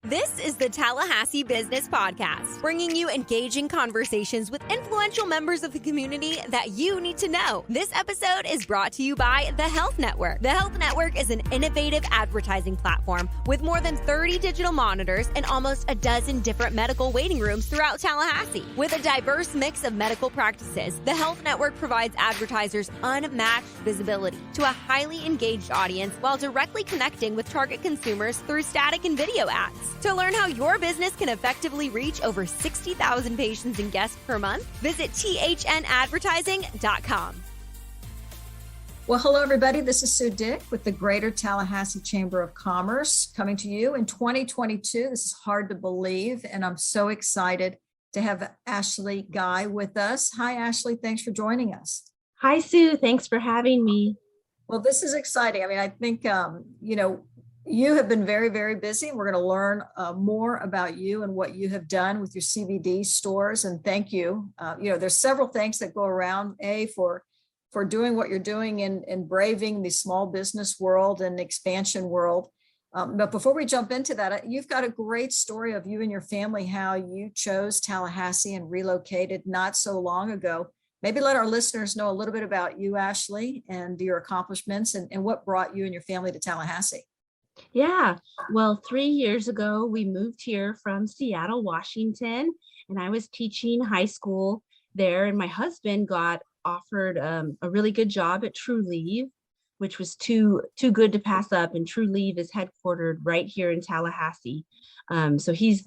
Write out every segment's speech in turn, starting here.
This is the Tallahassee Business Podcast, bringing you engaging conversations with influential members of the community that you need to know. This episode is brought to you by The Health Network. The Health Network is an innovative advertising platform with more than 30 digital monitors and almost a dozen different medical waiting rooms throughout Tallahassee. With a diverse mix of medical practices, The Health Network provides advertisers unmatched visibility to a highly engaged audience while directly connecting with target consumers through static and video ads. To learn how your business can effectively reach over 60,000 patients and guests per month, visit thnadvertising.com. Well, hello, everybody. This is Sue Dick with the Greater Tallahassee Chamber of Commerce coming to you in 2022. This is hard to believe, and I'm so excited to have Ashley Guy with us. Hi, Ashley. Thanks for joining us. Hi, Sue. Thanks for having me. Well, this is exciting. I mean, I think, you have been very, very busy. We're going to learn more about you and what you have done with your CBD stores. And thank you. There's several things that go around, for doing what you're doing and braving the small business world and expansion world. But before we jump into that, you've got a great story of you and your family, how you chose Tallahassee and relocated not so long ago. Maybe let our listeners know a little bit about you, Ashley, and your accomplishments and what brought you and your family to Tallahassee. Yeah, well, 3 years ago, we moved here from Seattle, Washington, and I was teaching high school there. And my husband got offered a really good job at True Leave, which was too good to pass up. And True Leave is headquartered right here in Tallahassee. So he's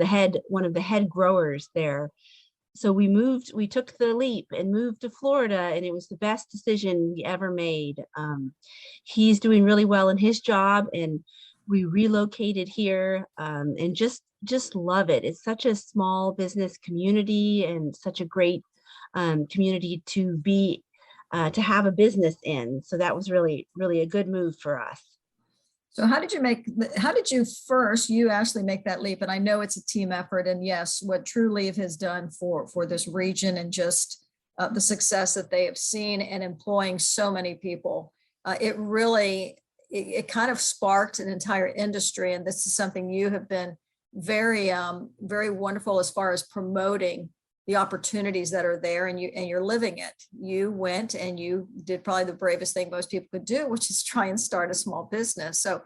one of the head growers there. So we took the leap and moved to Florida, and it was the best decision we ever made. He's doing really well in his job, and we relocated here and just love it. It's such a small business community and such a great community to have a business in. So that was really, really a good move for us. So how did you Ashley, make that leap? And I know it's a team effort, and yes, what True Leave has done for this region and just the success that they have seen in employing so many people, it kind of sparked an entire industry. And this is something you have been very, very wonderful as far as promoting the opportunities that are there, and you're living it. You went and you did probably the bravest thing most people could do, which is try and start a small business. So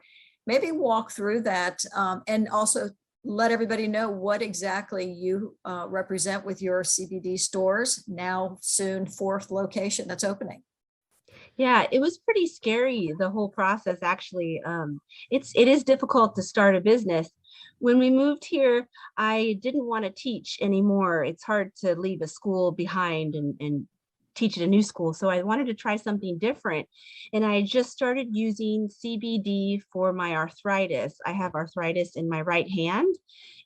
maybe walk through that and also let everybody know what exactly you represent with your CBD stores, now soon 4th location that's opening. Yeah, it was pretty scary, the whole process, actually. It is difficult to start a business. When we moved here, I didn't want to teach anymore. It's hard to leave a school behind and teach at a new school. So I wanted to try something different. And I just started using CBD for my arthritis. I have arthritis in my right hand.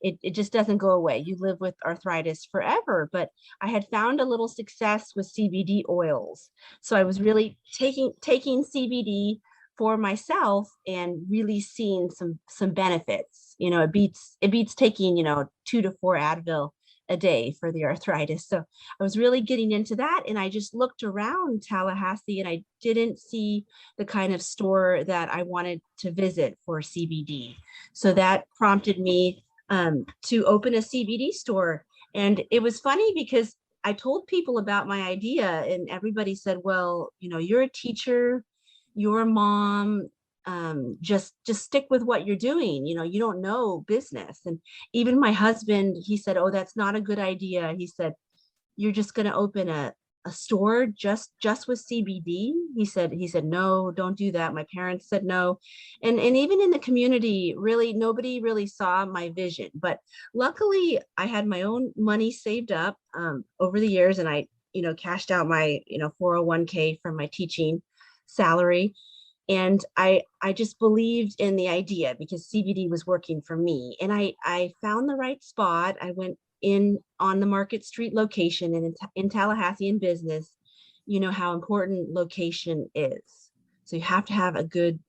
It just doesn't go away. You live with arthritis forever. But I had found a little success with CBD oils. So I was really taking CBD for myself and really seeing some benefits. It beats taking 2 to 4 Advil a day for the arthritis. So I was really getting into that, and I just looked around Tallahassee and I didn't see the kind of store that I wanted to visit for CBD. So that prompted me to open a CBD store. And it was funny because I told people about my idea, and everybody said, well, you're a teacher, you're a mom, just stick with what you're doing. You don't know business. And even my husband, he said, oh, that's not a good idea. He said, you're just going to open a store just with CBD. He said, no, don't do that. My parents said no. And even in the community, really, nobody really saw my vision. But luckily I had my own money saved up over the years. And I, cashed out my, 401k from my teaching salary. And I just believed in the idea because CBD was working for me. And I found the right spot. I went in on the Market Street location and in Tallahassee in business. You know how important location is. So you have to have a good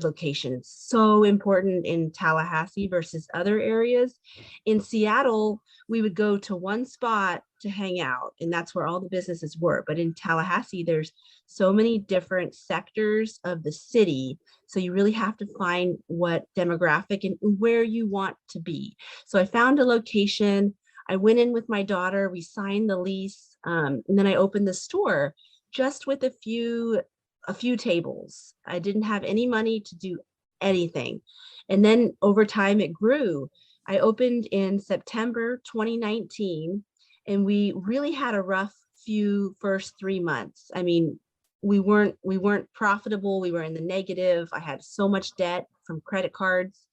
location. It's so important in Tallahassee versus other areas. In Seattle, we would go to one spot to hang out, and that's where all the businesses were. But in Tallahassee, there's so many different sectors of the city. So you really have to find what demographic and where you want to be. So I found a location. I went in with my daughter. We signed the lease, and then I opened the store just with a few tables. I didn't have any money to do anything. And then over time it grew. I opened in September 2019, and we really had a rough first 3 months. I mean, we weren't profitable. We were in the negative. I had so much debt from credit cards.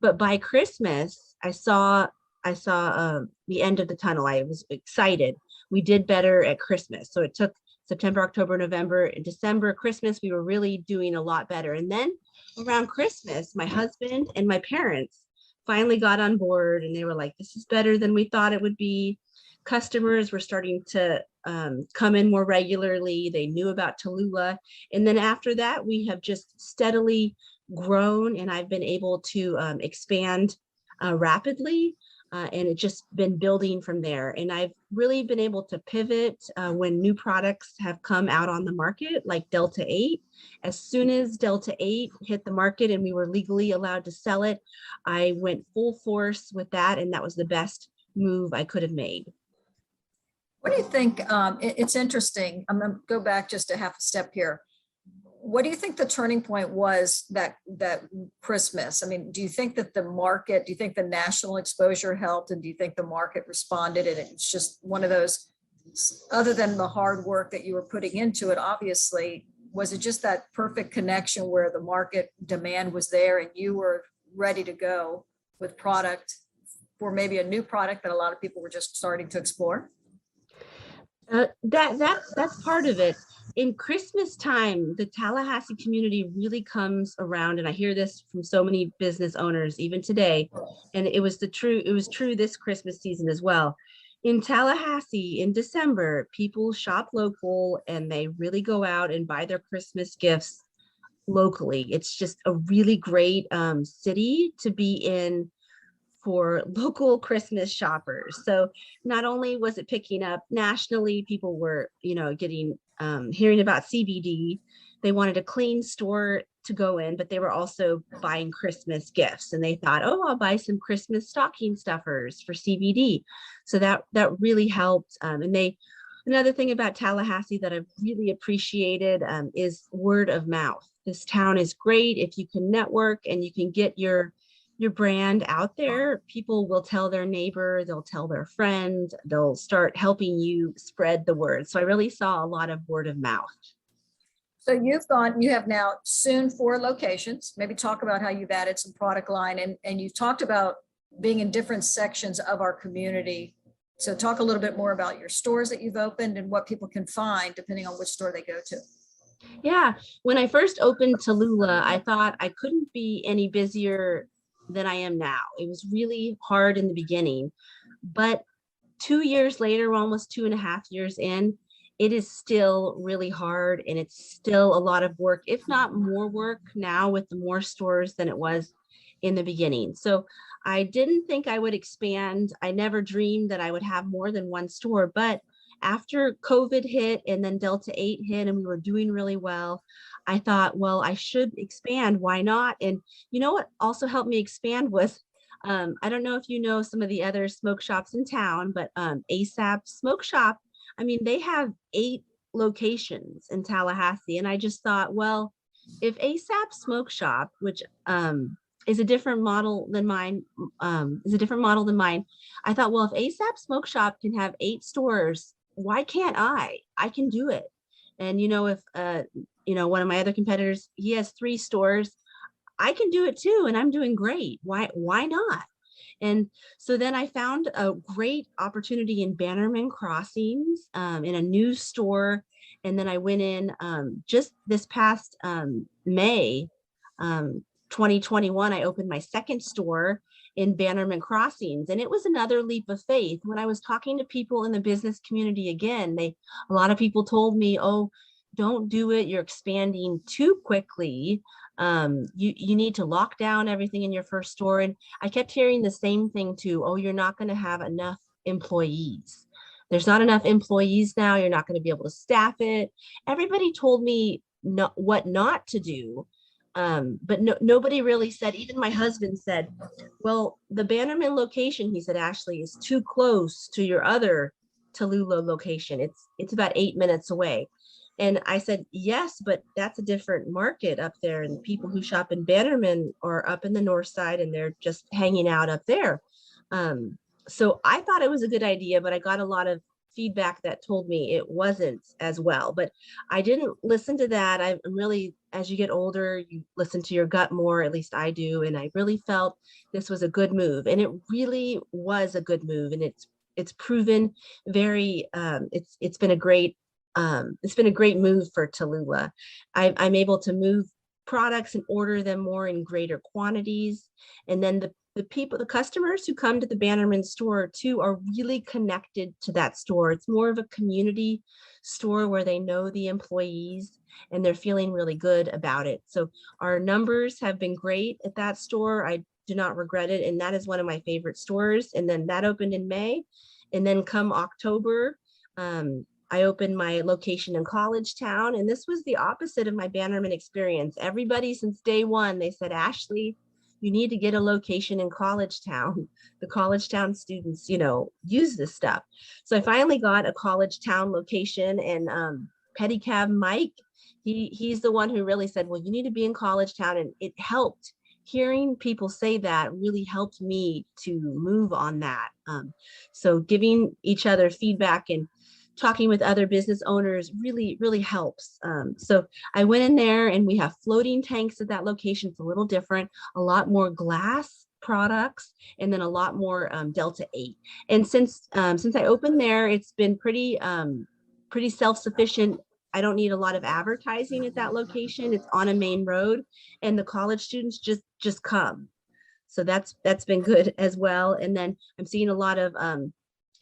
But by Christmas, I saw the end of the tunnel. I was excited. We did better at Christmas. So it took September, October, November, and December, Christmas, we were really doing a lot better. And then around Christmas, my husband and my parents finally got on board, and they were like, this is better than we thought it would be. Customers were starting to come in more regularly. They knew about Tallulah. And then after that, we have just steadily grown, and I've been able to expand rapidly. And it's just been building from there. And I've really been able to pivot when new products have come out on the market, like Delta 8. As soon as Delta 8 hit the market and we were legally allowed to sell it, I went full force with that. And that was the best move I could have made. What do you think? It's interesting. I'm going to go back just a half a step here. What do you think the turning point was that Christmas? I mean, do you think that the national exposure helped? And do you think the market responded? And it's just one of those, other than the hard work that you were putting into it, obviously, was it just that perfect connection where the market demand was there and you were ready to go with product for maybe a new product that a lot of people were just starting to explore? That's part of it. In Christmas time, the Tallahassee community really comes around, and I hear this from so many business owners even today, and it was true this Christmas season as well. In Tallahassee in December, people shop local and they really go out and buy their Christmas gifts locally. It's just a really great city to be in for local Christmas shoppers. So not only was it picking up nationally, people were, getting hearing about CBD. They wanted a clean store to go in, but they were also buying Christmas gifts, and they thought, oh, I'll buy some Christmas stocking stuffers for CBD. So that really helped. Another thing about Tallahassee that I've really appreciated is word of mouth. This town is great. If you can network and you can get your brand out there, people will tell their neighbor, they'll tell their friend, they'll start helping you spread the word. So I really saw a lot of word of mouth. So you have now soon 4 locations. Maybe talk about how you've added some product line, and you've talked about being in different sections of our community. So talk a little bit more about your stores that you've opened and what people can find depending on which store they go to. Yeah, when I first opened Tallulah, I thought I couldn't be any busier than I am now. It was really hard in the beginning, but 2 years later, almost 2.5 years in, it is still really hard, and it's still a lot of work, if not more work now with the more stores than it was in the beginning. So I didn't think I would expand. I never dreamed that I would have more than one store, but after COVID hit and then Delta 8 hit and we were doing really well, I thought, well, I should expand. Why not? And you know what also helped me expand was, I don't know if you know some of the other smoke shops in town, but ASAP Smoke Shop, I mean, they have 8 locations in Tallahassee. And I just thought, well, if ASAP Smoke Shop, which is a different model than mine, I thought, well, if ASAP Smoke Shop can have 8 stores, why can't I? I can do it. And, if, one of my other competitors, he has 3 stores, I can do it too. And I'm doing great. Why not? And so then I found a great opportunity in Bannerman Crossings in a new store. And then I went in just this past May 2021, I opened my second store in Bannerman Crossings. And it was another leap of faith. When I was talking to people in the business community again, a lot of people told me, oh, don't do it. You're expanding too quickly. You need to lock down everything in your first store. And I kept hearing the same thing too. Oh, you're not going to have enough employees. There's not enough employees now. You're not going to be able to staff it. Everybody told me what not to do. But nobody really said, even my husband said, well, the Bannerman location, he said, Ashley, is too close to your other Tallulah location. It's about 8 minutes away. And I said, yes, but that's a different market up there. And people who shop in Bannerman are up in the north side and they're just hanging out up there. So I thought it was a good idea, but I got a lot of feedback that told me it wasn't as well. But I didn't listen to that. I'm really, as you get older, you listen to your gut more, at least I do. And I really felt this was a good move. And it really was a good move. And it's proven very, it's been a great move for Tallulah. I'm able to move products and order them more in greater quantities. And then the customers who come to the Bannerman store too are really connected to that store. It's more of a community store where they know the employees and they're feeling really good about it. So our numbers have been great at that store. I do not regret it. And that is one of my favorite stores. And then that opened in May. And then come October, I opened my location in College Town. And this was the opposite of my Bannerman experience. Everybody since day one, they said, Ashley, you need to get a location in College Town. The College Town students, use this stuff. So I finally got a College Town location, and Pedicab Mike, he's the one who really said, well, you need to be in College Town. And it helped. Hearing people say that really helped me to move on that. So giving each other feedback and talking with other business owners really, really helps. So I went in there and we have floating tanks at that location. It's a little different, a lot more glass products, and then a lot more Delta 8. And since I opened there, it's been pretty self-sufficient. I don't need a lot of advertising at that location. It's on a main road and the college students just come. So that's been good as well. And then I'm seeing a lot of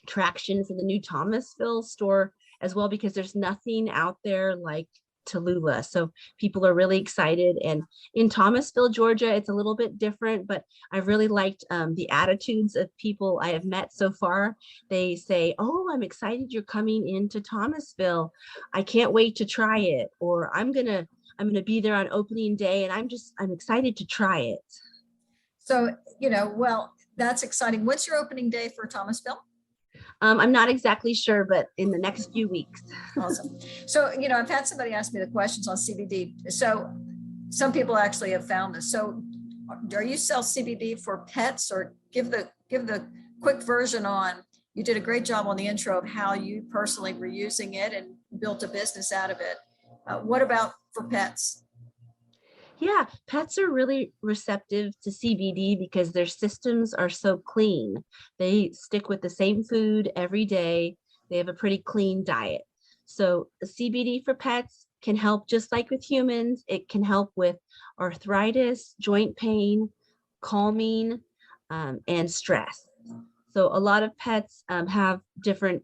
traction for the new Thomasville store as well, because there's nothing out there like Tallulah. So people are really excited. And in Thomasville, Georgia, it's a little bit different, but I've really liked the attitudes of people I have met so far. They say, oh, I'm excited you're coming into Thomasville. I can't wait to try it. Or I'm gonna be there on opening day and I'm excited to try it. So, well, that's exciting. What's your opening day for Thomasville? I'm not exactly sure, but in the next few weeks. Awesome. So, I've had somebody ask me the questions on CBD. So some people actually have found this. So do you sell CBD for pets, or give the quick version on, you did a great job on the intro of how you personally were using it and built a business out of it. What about for pets? Yeah, pets are really receptive to CBD because their systems are so clean. They stick with the same food every day. They have a pretty clean diet. So the CBD for pets can help just like with humans. It can help with arthritis, joint pain, calming, and stress. So a lot of pets have different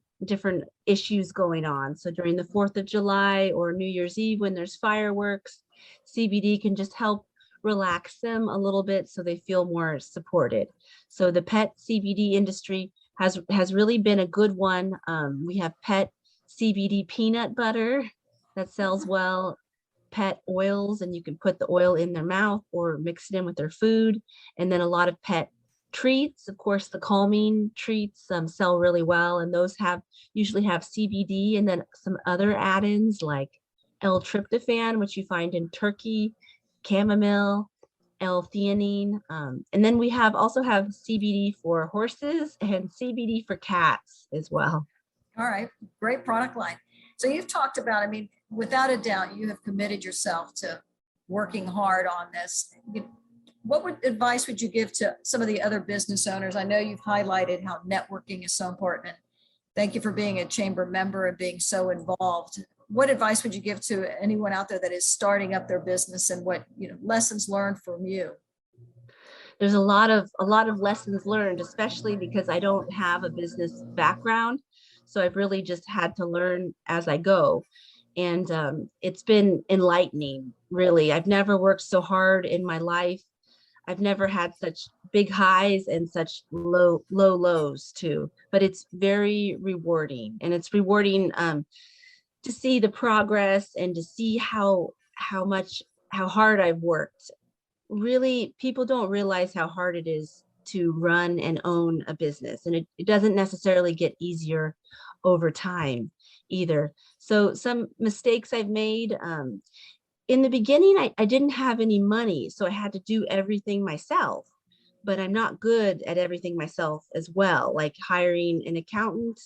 issues going on. So during the 4th of July or New Year's Eve, when there's fireworks, CBD can just help relax them a little bit so they feel more supported. So the pet CBD industry has really been a good one. We have pet CBD peanut butter that sells well, pet oils, and you can put the oil in their mouth or mix it in with their food. And then a lot of pet treats. Of course, the calming treats sell really well, and those usually have CBD and then some other add-ins like L-tryptophan, which you find in turkey, chamomile, L-theanine, and then we also have CBD for horses and CBD for cats as well. All right, great product line. So you've talked about, without a doubt, you have committed yourself to working hard on this. What advice would you give to some of the other business owners? I know you've highlighted how networking is so important. Thank you for being a chamber member and being so involved. What advice would you give to anyone out there that is starting up their business, and what lessons learned from you? There's a lot of lessons learned, especially because I don't have a business background. So I've really just had to learn as I go. And it's been enlightening, really. I've never worked so hard in my life. I've never had such big highs and such low lows too, but it's very rewarding, and it's rewarding to see the progress and to see how hard I've worked. Really, people don't realize how hard it is to run and own a business, and it doesn't necessarily get easier over time either. So some mistakes I've made, in the beginning, I didn't have any money, so I had to do everything myself. But I'm not good at everything myself as well, like hiring an accountant,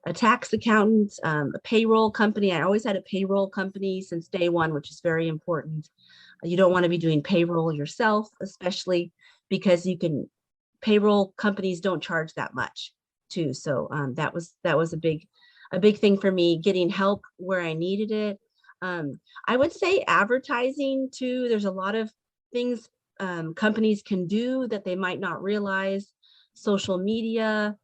a tax accountant, a payroll company. I always had a payroll company since day one, which is very important. You don't want to be doing payroll yourself, especially because payroll companies don't charge that much too. So that was a big thing for me, getting help where I needed it. I would say advertising too. There's a lot of things companies can do that they might not realize. Social media,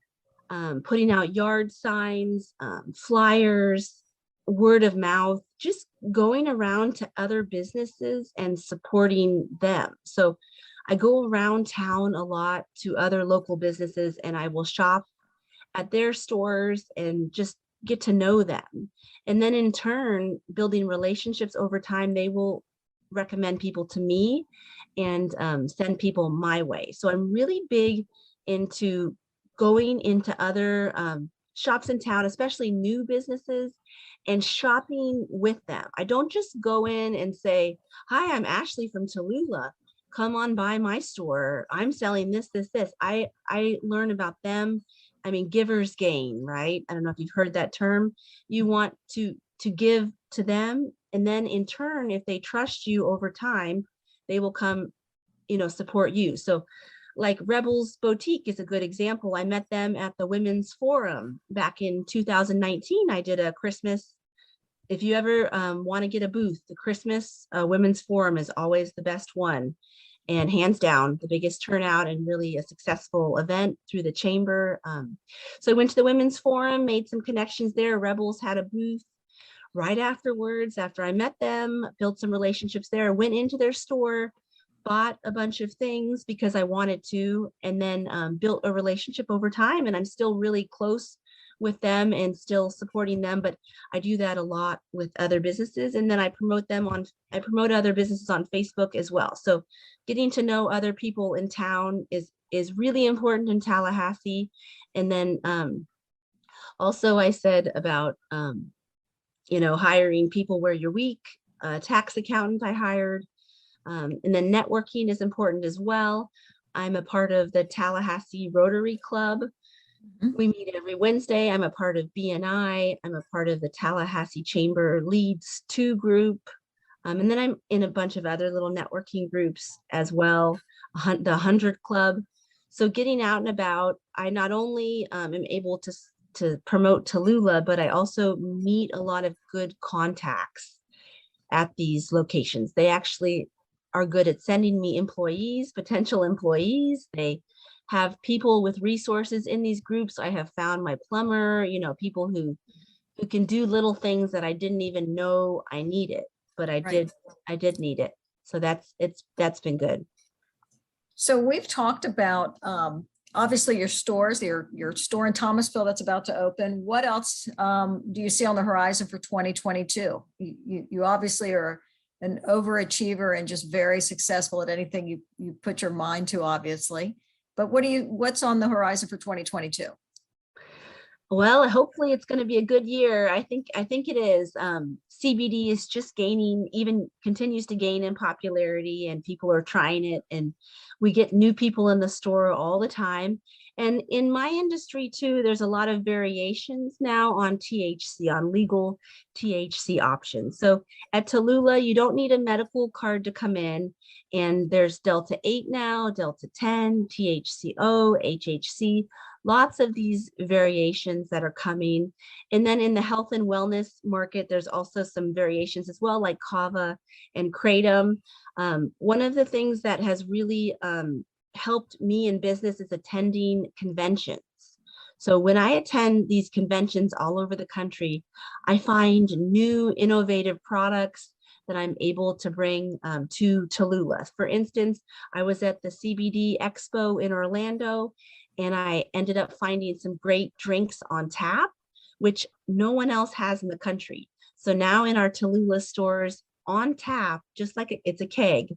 putting out yard signs, flyers, word of mouth, just going around to other businesses and supporting them. So I go around town a lot to other local businesses, and I will shop at their stores and just get to know them. And then in turn, building relationships over time, they will recommend people to me and send people my way. So I'm really big into going into other shops in town, especially new businesses, and shopping with them. I don't just go in and say, "Hi, I'm Ashley from Tallulah. Come on by my store. I'm selling this, this, this." I learn about them. I mean, givers gain, right? I don't know if you've heard that term. You want to give to them, and then in turn, if they trust you over time, they will come, support you. So like Rebels Boutique is a good example. I met them at the Women's Forum back in 2019. I did a Christmas. If you ever want to get a booth, the Christmas Women's Forum is always the best one. And hands down, the biggest turnout and really a successful event through the chamber. So I went to the Women's Forum, made some connections there. Rebels had a booth. Right afterwards, after I met them, built some relationships there, went into their store, bought a bunch of things because I wanted to, and then built a relationship over time. And I'm still really close with them and still supporting them. But I do that a lot with other businesses. And then I promote other businesses on Facebook as well. So getting to know other people in town is really important in Tallahassee. And then also I said about, hiring people where you're weak, a tax accountant I hired. And then networking is important as well. I'm a part of the Tallahassee Rotary Club. Mm-hmm. We meet every Wednesday. I'm a part of BNI. I'm a part of the Tallahassee Chamber Leads 2 group. And then I'm in a bunch of other little networking groups as well, the 100 Club. So getting out and about, I not only am able to promote Tallulah, but I also meet a lot of good contacts at these locations. They actually are good at sending me potential employees. They have people with resources in these groups. I have found my plumber, people who can do little things that I didn't even know I needed, but I did need it. So that's been good. So we've talked about obviously your stores, your store in Thomasville that's about to open. What else do you see on the horizon for 2022? You obviously are an overachiever and just very successful at anything you put your mind to, obviously. But what's on the horizon for 2022? Well, hopefully it's going to be a good year. I think it is. CBD is just continues to gain in popularity, and people are trying it, and we get new people in the store all the time. And in my industry too, there's a lot of variations now on THC, on legal THC options. So at Tallulah, you don't need a medical card to come in. And there's Delta 8 now, Delta 10, THCO, HHC, lots of these variations that are coming. And then in the health and wellness market, there's also some variations as well, like Kava and Kratom. One of the things that has really helped me in business is attending conventions. So when I attend these conventions all over the country, I find new innovative products that I'm able to bring to Tallulah. For instance, I was at the CBD Expo in Orlando, and I ended up finding some great drinks on tap, which no one else has in the country. So now in our Tallulah stores on tap, just like it's a keg,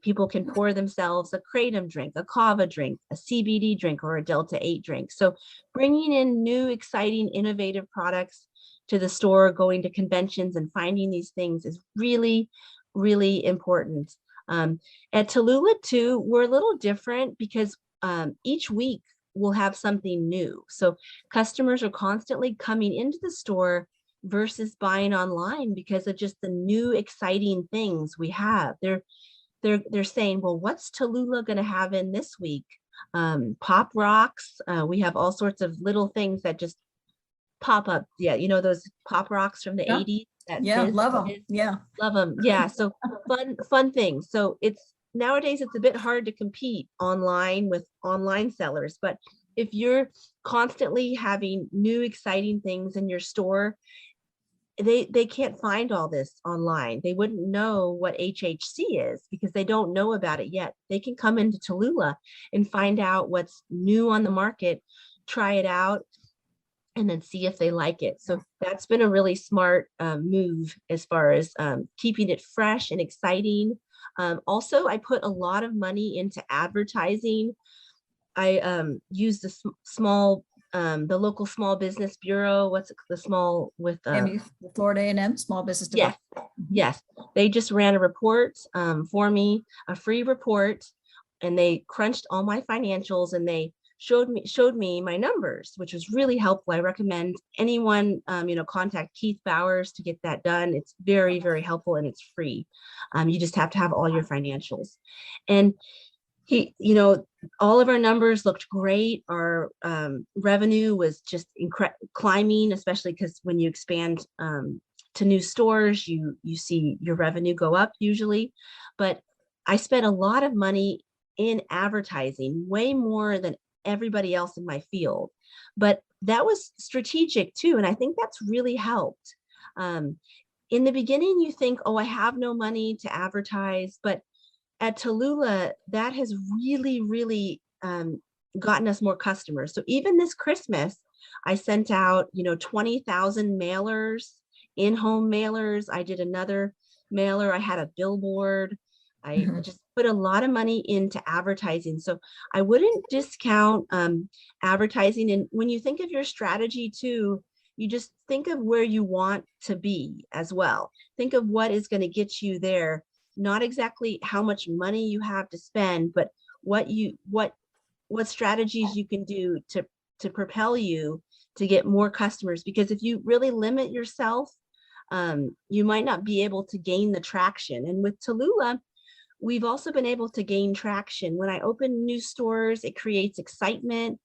people can pour themselves a kratom drink, a kava drink, a CBD drink, or a Delta 8 drink. So bringing in new, exciting, innovative products to the store, going to conventions and finding these things is really, really important. At Tallulah too, we're a little different because each week we'll have something new. So customers are constantly coming into the store versus buying online because of just the new, exciting things we have. They're saying, well, what's Tallulah going to have in this week? Pop rocks. We have all sorts of little things that just pop up. Yeah, you know those pop rocks from the 80s. Love them. Yeah, love them. Yeah, so fun things. So nowadays it's a bit hard to compete online with online sellers, but if you're constantly having new exciting things in your store, they can't find all this online. They wouldn't know what HHC is because they don't know about it yet. They can come into Tallulah and find out what's new on the market, try it out, and then see if they like it. So that's been a really smart move as far as keeping it fresh and exciting. Also, I put a lot of money into advertising. I use the local small business bureau. What's it, the small with Florida A&M Small Business Development. Yes. They just ran a report for me, a free report, and they crunched all my financials and they showed me my numbers, which was really helpful. I recommend anyone contact Keith Bowers to get that done. It's very, very helpful and it's free. You just have to have all your financials. And all of our numbers looked great. Our revenue was just climbing, especially because when you expand to new stores, you see your revenue go up usually. But I spent a lot of money in advertising, way more than everybody else in my field. But that was strategic too. And I think that's really helped. In the beginning, you think, oh, I have no money to advertise, but at Tallulah, that has really, really gotten us more customers. So even this Christmas, I sent out, 20,000 mailers, in-home mailers. I did another mailer. I had a billboard. I just put a lot of money into advertising. So I wouldn't discount advertising. And when you think of your strategy too, you just think of where you want to be as well. Think of what is going to get you there. Not exactly how much money you have to spend, but what strategies you can do to propel you to get more customers. Because if you really limit yourself, you might not be able to gain the traction. And with Tallulah, we've also been able to gain traction. When I open new stores, it creates excitement.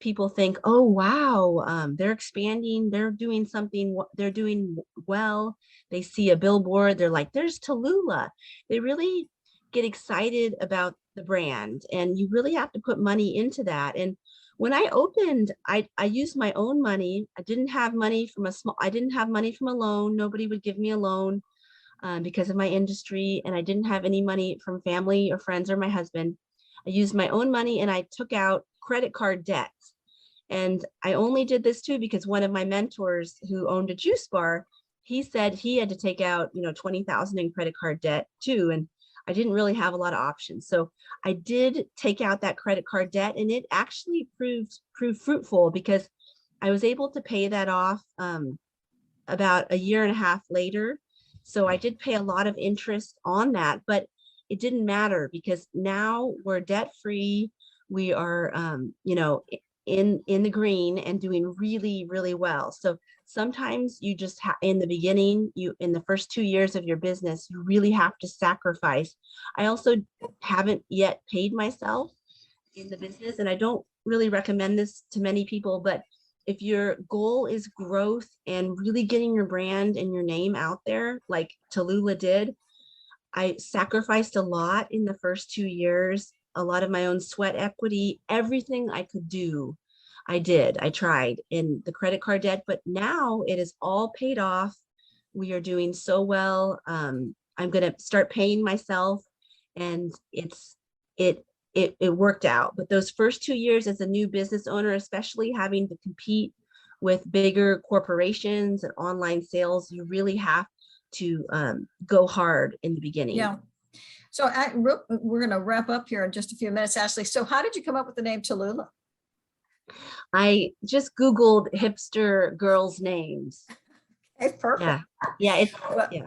People think, oh, wow, they're expanding, they're doing something, they're doing well. They see a billboard, they're like, there's Tallulah. They really get excited about the brand, and you really have to put money into that. And when I opened, I used my own money. I didn't have money from a loan. Nobody would give me a loan because of my industry, and I didn't have any money from family or friends or my husband. I used my own money and I took out credit card debt. And I only did this too because one of my mentors who owned a juice bar, he said he had to take out, 20,000 in credit card debt too. And I didn't really have a lot of options. So I did take out that credit card debt, and it actually proved fruitful because I was able to pay that off about a year and a half later. So I did pay a lot of interest on that, but it didn't matter because now we're debt free. We are, in the green and doing really, really well. So sometimes you just in the beginning, in the first 2 years of your business, you really have to sacrifice. I also haven't yet paid myself in the business, and I don't really recommend this to many people, but if your goal is growth and really getting your brand and your name out there, like Tallulah did, I sacrificed a lot in the first 2 years, a lot of my own sweat equity, everything I could do. I did. I tried in the credit card debt, but now it is all paid off. We are doing so well. I'm going to start paying myself, and it worked out. But those first 2 years as a new business owner, especially having to compete with bigger corporations and online sales, you really have to go hard in the beginning. Yeah. So we're going to wrap up here in just a few minutes, Ashley. So how did you come up with the name Tallulah? I just Googled hipster girls' names. Okay, perfect. Yeah. Yeah.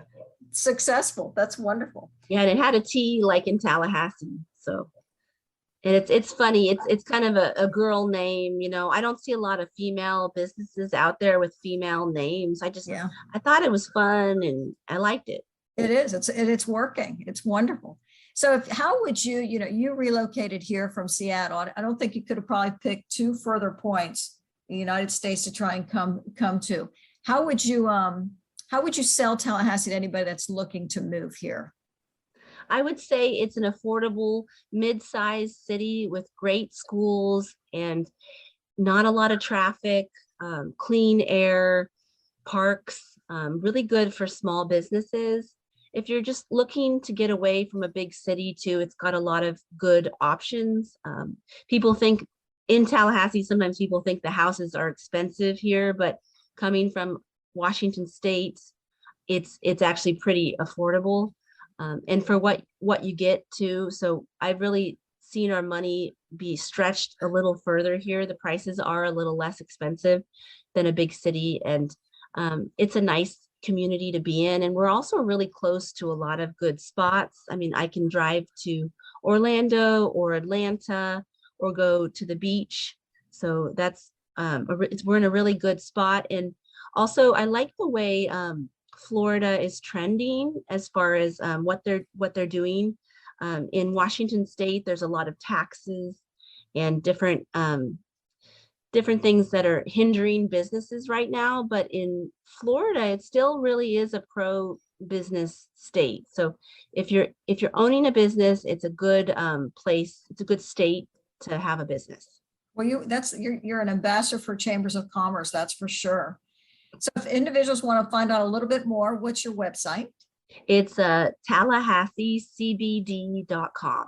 Successful. That's wonderful. Yeah, and it had a T like in Tallahassee. So, and it's funny. It's kind of a girl name. I don't see a lot of female businesses out there with female names. I thought it was fun and I liked it. It is. It's working. It's wonderful. So how would you relocated here from Seattle. I don't think you could have probably picked two further points in the United States to try and come to. How would you sell Tallahassee to anybody that's looking to move here? I would say it's an affordable mid-sized city with great schools and not a lot of traffic, clean air, parks, really good for small businesses. If you're just looking to get away from a big city too, it's got a lot of good options. People think in Tallahassee, sometimes people think the houses are expensive here, but coming from Washington State, it's actually pretty affordable. And for what you get to. So I've really seen our money be stretched a little further here. The prices are a little less expensive than a big city, and it's a nice community to be in. And we're also really close to a lot of good spots. I mean, I can drive to Orlando or Atlanta or go to the beach. So that's we're in a really good spot. And also I like the way Florida is trending as far as what they're doing. In Washington State, there's a lot of taxes and different things that are hindering businesses right now. But in Florida, it still really is a pro-business state. So if you're owning a business, it's a good place. It's a good state to have a business. Well, you're an ambassador for Chambers of Commerce, that's for sure. So if individuals want to find out a little bit more, what's your website? It's TallahasseeCBD.com.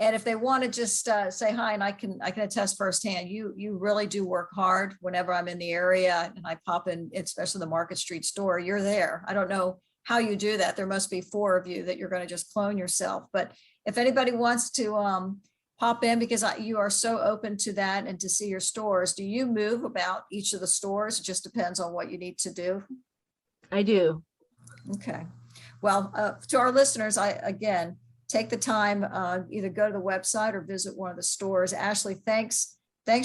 And if they want to just say hi, and I can attest firsthand, you really do work hard. Whenever I'm in the area and I pop in, especially the Market Street store, you're there. I don't know how you do that. There must be 4 of you that you're going to just clone yourself. But if anybody wants to pop in, because you are so open to that and to see your stores, do you move about each of the stores? It just depends on what you need to do. I do. Okay. Well, to our listeners, again, take the time, either go to the website or visit one of the stores. Ashley, thanks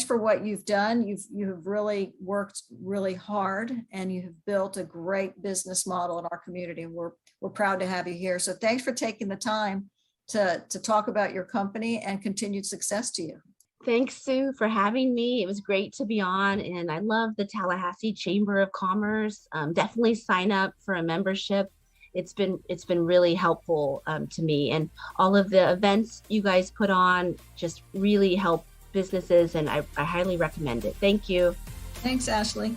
for what you've done. You have really worked really hard, and you have built a great business model in our community. And we're proud to have you here. So thanks for taking the time to talk about your company, and continued success to you. Thanks, Sue, for having me. It was great to be on, and I love the Tallahassee Chamber of Commerce. Definitely sign up for a membership. It's been really helpful to me, and all of the events you guys put on just really help businesses, and I highly recommend it. Thank you. Thanks, Ashley.